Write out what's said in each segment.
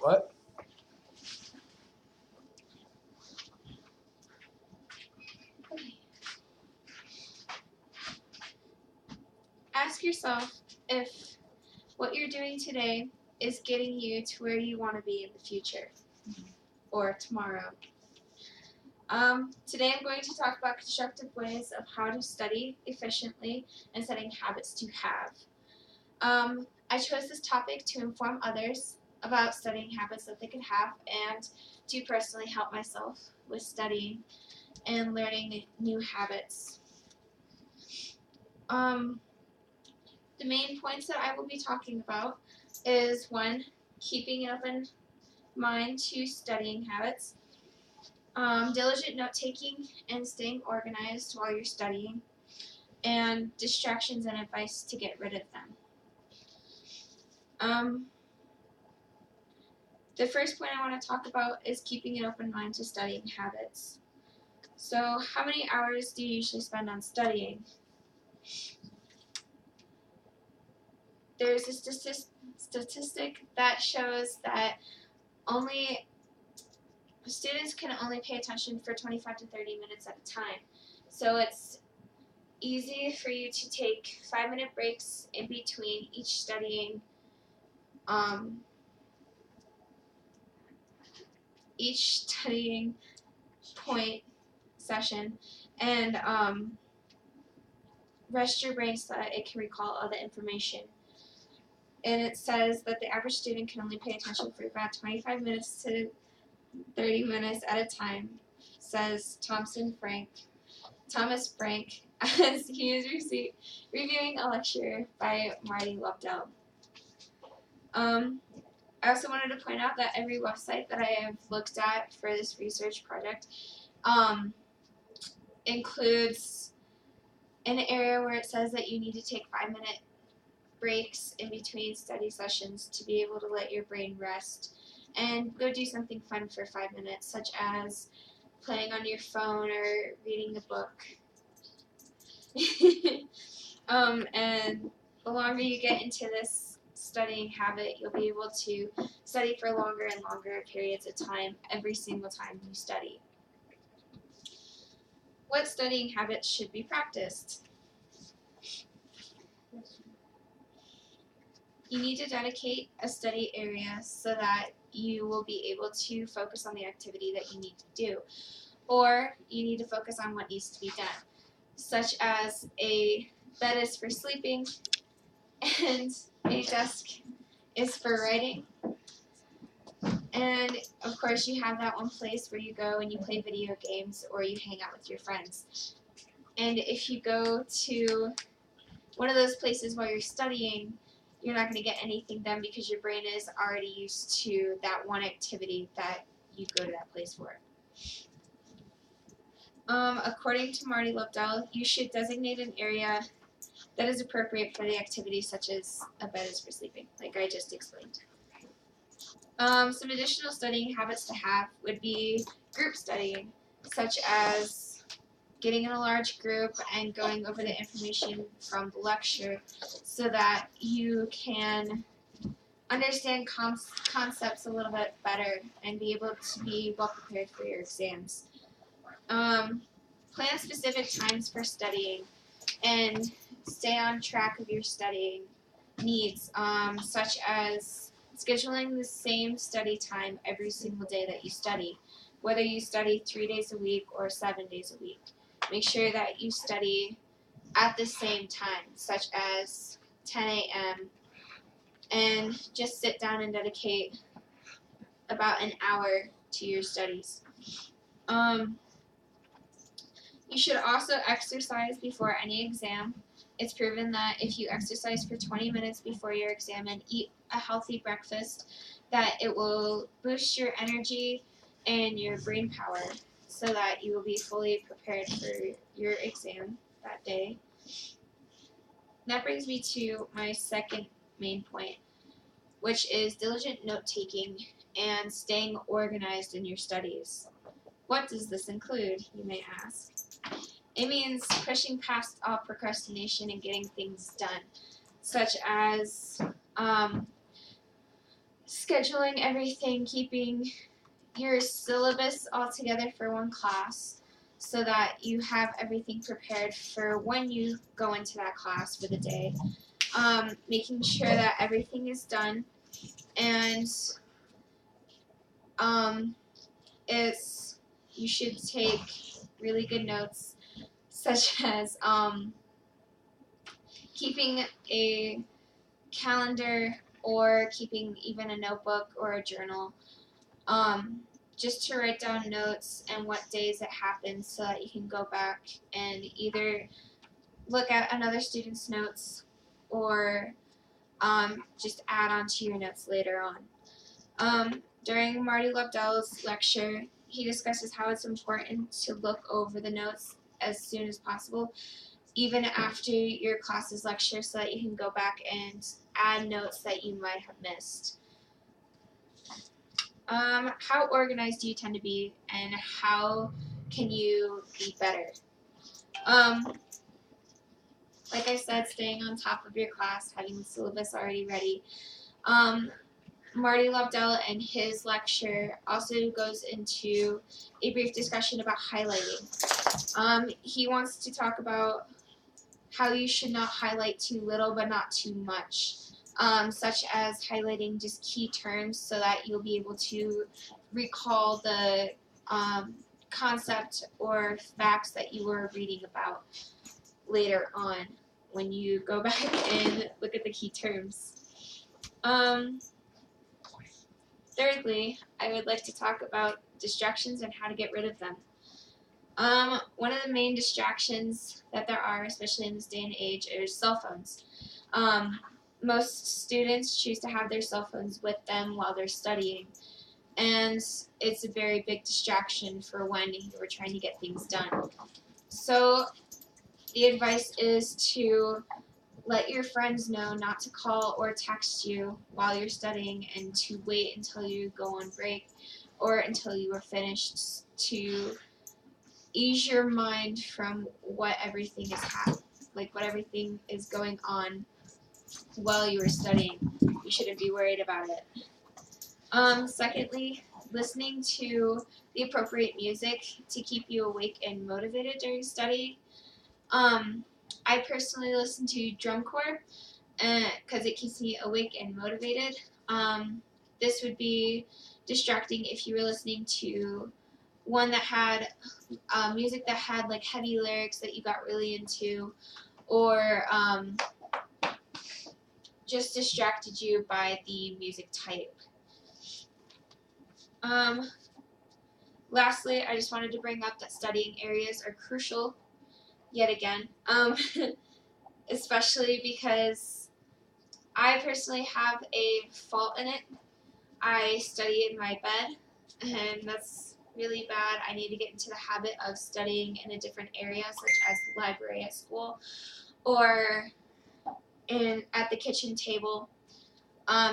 What? Ask yourself if what you're doing today is getting you to where you want to be in the future or tomorrow. Today I'm going to talk about constructive ways of how to study efficiently and setting habits to have. I chose this topic to inform others about studying habits that they could have and to personally help myself with studying and learning new habits. The main points that I will be talking about is 1, keeping an open mind to studying habits, diligent note taking and staying organized while you're studying, and distractions and advice to get rid of them. The first point I want to talk about is keeping an open mind to studying habits. So, how many hours do you usually spend on studying? There's a statistic that shows that only students can only pay attention for 25 to 30 minutes at a time. So it's easy for you to take 5-minute breaks in between each studying point session and rest your brain so that it can recall all the information. And it says that the average student can only pay attention for about 25 minutes to 30 minutes at a time, says Thomas Frank, as he is reviewing a lecture by Marty Lobdell. I also wanted to point out that every website that I have looked at for this research project includes an area where it says that you need to take 5-minute breaks in between study sessions to be able to let your brain rest and go do something fun for 5 minutes, such as playing on your phone or reading a book. And the longer you get into this studying habit, you'll be able to study for longer and longer periods of time every single time you study. What studying habits should be practiced? You need to dedicate a study area so that you will be able to focus on the activity that you need to do. Or you need to focus on what needs to be done, such as a bed is for sleeping and a desk is for writing. And of course you have that one place where you go and you play video games or you hang out with your friends. And if you go to one of those places while you're studying, you're not going to get anything done because your brain is already used to that one activity that you go to that place for. According to Marty Lobdell, you should designate an area that is appropriate for the activity, such as a bed is for sleeping, like I just explained. Some additional studying habits to have would be group studying, such as getting in a large group and going over the information from the lecture so that you can understand concepts a little bit better and be able to be well prepared for your exams. Plan specific times for studying and stay on track of your studying needs, such as scheduling the same study time every single day that you study, whether you study 3 days a week or 7 days a week. Make sure that you study at the same time, such as 10 a.m., and just sit down and dedicate about an hour to your studies. You should also exercise before any exam. It's proven that if you exercise for 20 minutes before your exam and eat a healthy breakfast, that it will boost your energy and your brain power so that you will be fully prepared for your exam that day. That brings me to my second main point, which is diligent note-taking and staying organized in your studies. What does this include, you may ask? It means pushing past all procrastination and getting things done, such as scheduling everything, keeping your syllabus all together for one class so that you have everything prepared for when you go into that class for the day. Making sure that everything is done, and it's you should take really good notes, such as keeping a calendar or keeping even a notebook or a journal, just to write down notes and what days it happens so that you can go back and either look at another student's notes or just add on to your notes later on. During Marty Lobdell's lecture, he discusses how it's important to look over the notes as soon as possible, even after your class's lecture, so that you can go back and add notes that you might have missed. How organized do you tend to be, and how can you be better? Like I said, staying on top of your class, having the syllabus already ready. Marty Lobdell in his lecture also goes into a brief discussion about highlighting. He wants to talk about how you should not highlight too little but not too much, such as highlighting just key terms so that you'll be able to recall the concept or facts that you were reading about later on when you go back and look at the key terms. Thirdly, I would like to talk about distractions and how to get rid of them. One of the main distractions that there are, especially in this day and age, is cell phones. Most students choose to have their cell phones with them while they're studying, and it's a very big distraction for when you are trying to get things done. So the advice is to let your friends know not to call or text you while you're studying, and to wait until you go on break or until you are finished, to ease your mind from what everything is going on while you are studying. You shouldn't be worried about it. Secondly, listening to the appropriate music to keep you awake and motivated during studying. I personally listen to drum corps because it keeps me awake and motivated. This would be distracting if you were listening to one that had music that had like heavy lyrics that you got really into, or just distracted you by the music type. Lastly, I just wanted to bring up that studying areas are crucial yet again, especially because I personally have a fault in it. I study in my bed, and that's really bad. I need to get into the habit of studying in a different area, such as the library at school or at the kitchen table,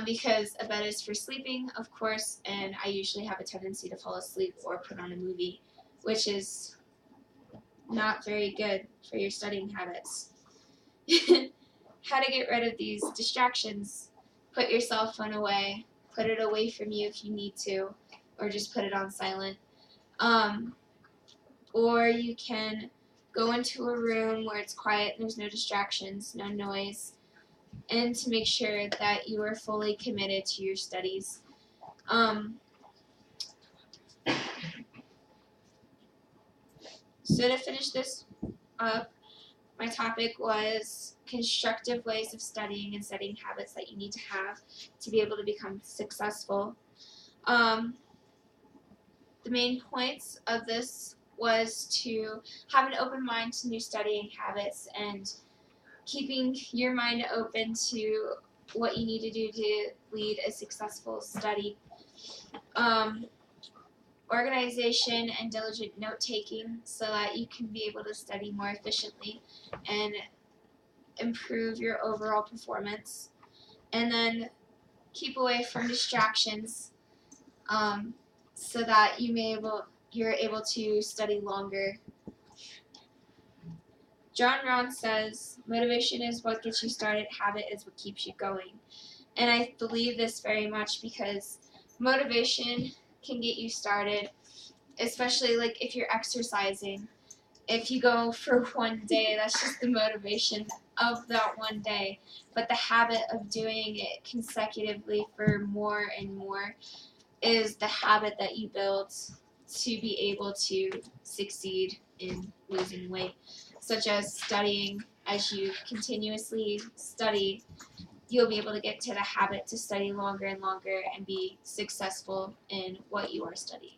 because a bed is for sleeping, of course, and I usually have a tendency to fall asleep or put on a movie, which is not very good for your studying habits. How to get rid of these distractions: put your cell phone away, put it away from you if you need to, or just put it on silent. Or you can go into a room where it's quiet and there's no distractions, no noise, and to make sure that you are fully committed to your studies. So to finish this up, my topic was constructive ways of studying and setting habits that you need to have to be able to become successful. The main points of this was to have an open mind to new studying habits and keeping your mind open to what you need to do to lead a successful study. Organization and diligent note-taking so that you can be able to study more efficiently and improve your overall performance. And then keep away from distractions, so that you're able to study longer. John Rohn says, motivation is what gets you started, habit is what keeps you going. And I believe this very much because motivation can get you started, especially like if you're exercising. If you go for one day, that's just the motivation of that one day. But the habit of doing it consecutively for more and more is the habit that you build to be able to succeed in losing weight, such as studying. As you continuously study, you'll be able to get to the habit to study longer and longer and be successful in what you are studying.